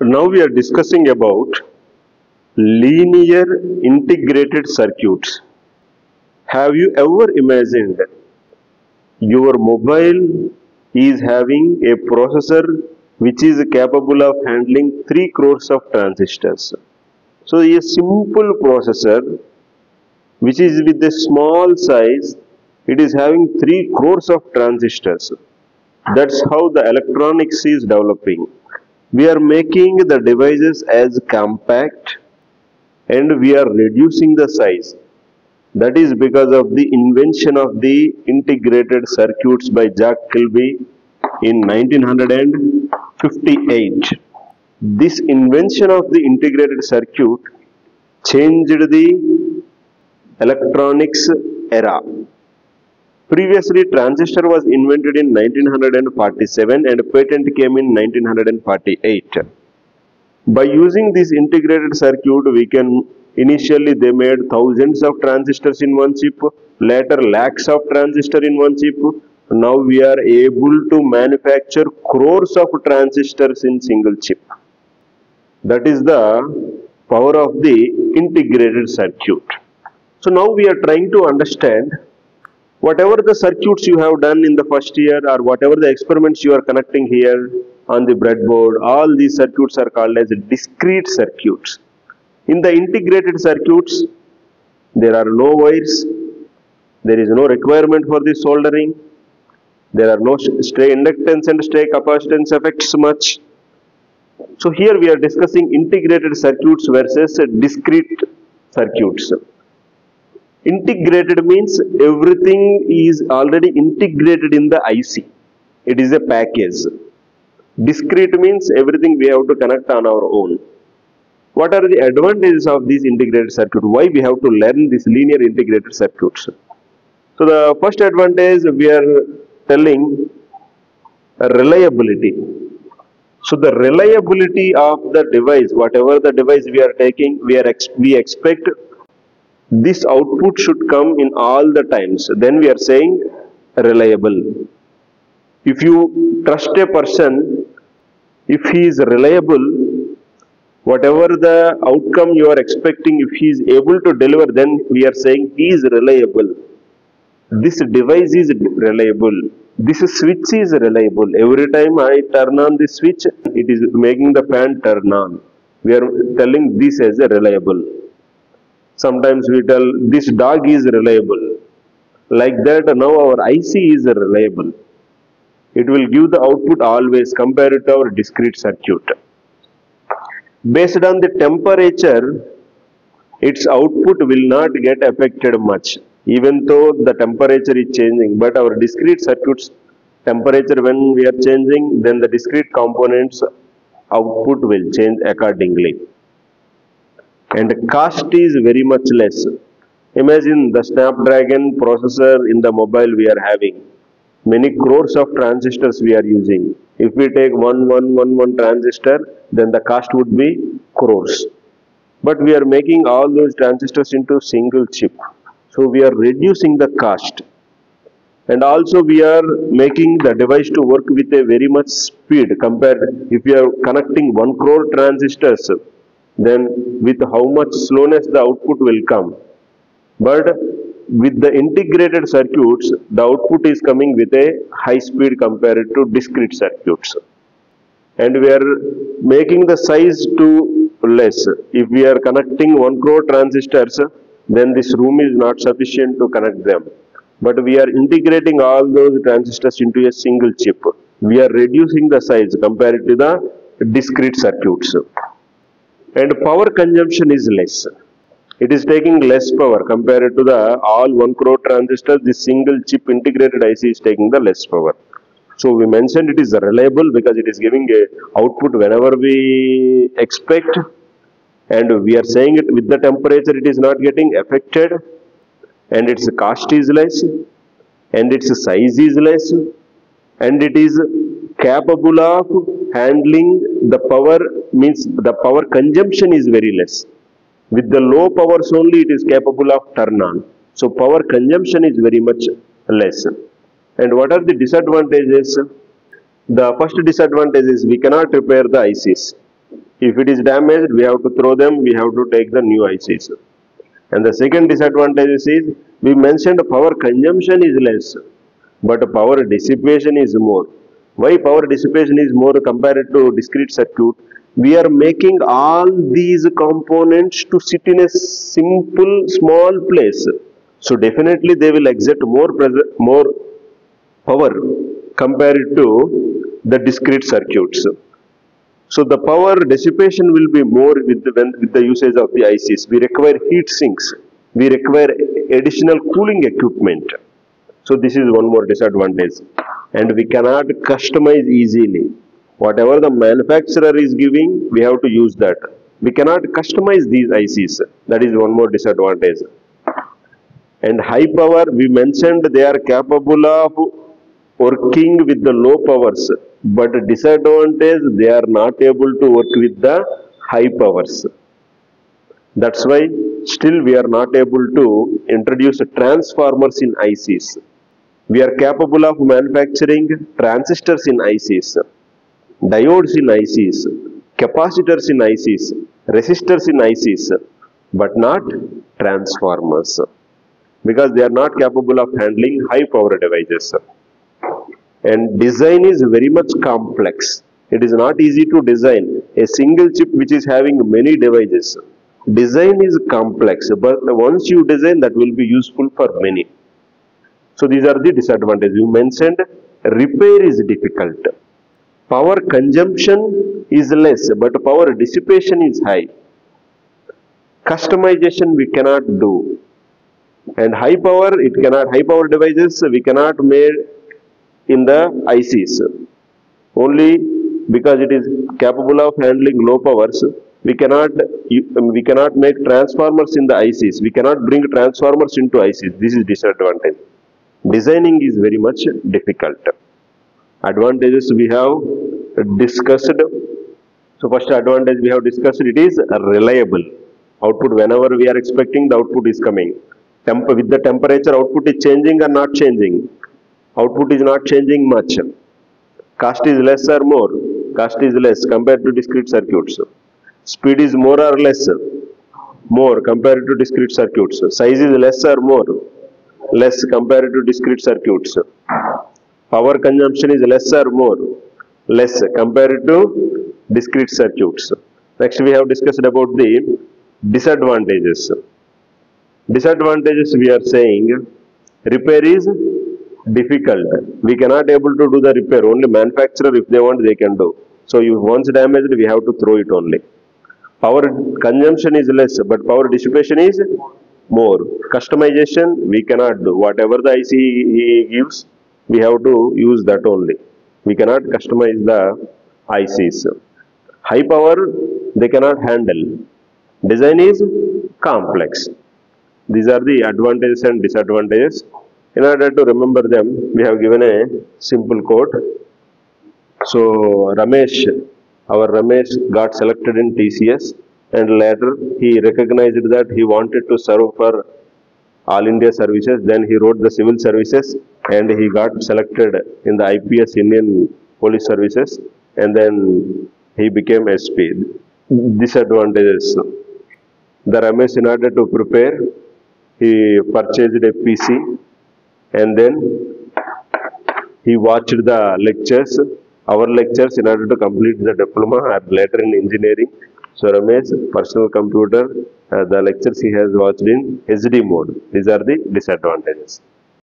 Now we are discussing about linear integrated circuits. Have you ever imagined your mobile is having a processor which is capable of handling 3 crores of transistors? So a simple processor which is with a small size, it is having 3 crores of transistors. That's how the electronics is developing. We are making the devices as compact and we are reducing the size. That is because of the invention of the integrated circuits by Jack Kilby in 1958. This invention of the integrated circuit changed the electronics era. Previously, transistor was invented in 1947 and patent came in 1948. By using this integrated circuit, initially they made thousands of transistors in one chip, later lakhs of transistors in one chip. Now we are able to manufacture crores of transistors in single chip. That is the power of the integrated circuit. So now we are trying to understand whatever the circuits you have done in the first year or whatever the experiments you are connecting here on the breadboard, all these circuits are called as discrete circuits. In the integrated circuits, there are no wires, there is no requirement for the soldering, there are no stray inductance and stray capacitance effects much. So here we are discussing integrated circuits versus discrete circuits. Integrated means everything is already integrated in the IC. It is a package. Discrete means everything we have to connect on our own. What are the advantages of these integrated circuits? Why we have to learn these linear integrated circuits? So the first advantage we are telling reliability. So the reliability of the device, whatever the device we are taking, we expect this output should come in all the times. Then we are saying reliable. If you trust a person, if he is reliable, whatever the outcome you are expecting, if he is able to deliver, then we are saying he is reliable. This device is reliable. This switch is reliable. Every time I turn on the switch, it is making the fan turn on. We are telling this as a reliable. Sometimes we tell this dog is reliable. Like that, now our IC is reliable. It will give the output always compared to our discrete circuit. Based on the temperature, its output will not get affected much, even though the temperature is changing. But our discrete circuits, temperature when we are changing, then the discrete components output will change accordingly. And cost is very much less. Imagine the Snapdragon processor in the mobile we are having. Many crores of transistors we are using. If we take one transistor, then the cost would be crores. But we are making all those transistors into single chip. So we are reducing the cost. And also we are making the device to work with a very much speed compared. If we are connecting 1 crore transistors, then with how much slowness the output will come. But with the integrated circuits, the output is coming with a high speed compared to discrete circuits. And we are making the size to less. If we are connecting 1 crore transistors, then this room is not sufficient to connect them. But we are integrating all those transistors into a single chip. We are reducing the size compared to the discrete circuits. And power consumption is less. It is taking less power compared to the all 1 crore transistors. This single chip integrated IC is taking the less power. So we mentioned it is reliable because it is giving a output whenever we expect, and we are saying it with the temperature it is not getting affected, and its cost is less, and its size is less, and it is capable of handling the power, means the power consumption is very less. With the low powers only it is capable of turn on. So power consumption is very much less. And what are the disadvantages? The first disadvantage is we cannot repair the ICs. If it is damaged, we have to throw them, we have to take the new ICs. And the second disadvantage is, we mentioned power consumption is less, but power dissipation is more. Why power dissipation is more compared to discrete circuit? We are making all these components to sit in a simple small place. So definitely they will exert more power compared to the discrete circuits. So the power dissipation will be more with the usage of the ICs. We require heat sinks. We require additional cooling equipment. So this is one more disadvantage. And we cannot customize easily. Whatever the manufacturer is giving, we have to use that. We cannot customize these ICs. That is one more disadvantage. And high power, we mentioned they are capable of working with the low powers, but disadvantage, they are not able to work with the high powers. That's why still we are not able to introduce transformers in ICs. We are capable of manufacturing transistors in ICs, diodes in ICs, capacitors in ICs, resistors in ICs, but not transformers, because they are not capable of handling high power devices. And design is very much complex. It is not easy to design a single chip which is having many devices. Design is complex, but once you design, that will be useful for many. So these are the disadvantages. You mentioned repair is difficult. Power consumption is less, but power dissipation is high. Customization we cannot do. And high power devices we cannot make in the ICs. Only because it is capable of handling low powers, we cannot make transformers in the ICs. We cannot bring transformers into ICs. This is disadvantage. Designing is very much difficult. Advantages we have discussed. So first advantage we have discussed, it is reliable. Output, whenever we are expecting, the output is coming. With the temperature, output is changing or not changing. Output is not changing much. Cost is less or more? Cost is less compared to discrete circuits. Speed is more or less? More compared to discrete circuits. Size is less or more? Less compared to discrete circuits. Power consumption is less or more? Less compared to discrete circuits. Next we have discussed about the disadvantages. Disadvantages we are saying, repair is difficult. We cannot able to do the repair. Only manufacturer, if they want, they can do. So if once damaged, we have to throw it only. Power consumption is less, but power dissipation is more. Customization we cannot do. Whatever the IC he gives, we have to use that only. We cannot customize the ICs. High power they cannot handle. Design is complex. These are the advantages and disadvantages. In order to remember them, we have given a simple quote. So our Ramesh got selected in TCS, and later he recognized that he wanted to serve for All India services. Then he wrote the civil services and he got selected in the IPS, Indian Police Services, and then he became SP. Disadvantages. The Ramesh, in order to prepare, he purchased a PC and then he watched the lectures, our lectures, in order to complete the diploma or later in engineering. So Ramesh, personal computer, the lectures he has watched in HD mode. These are the disadvantages.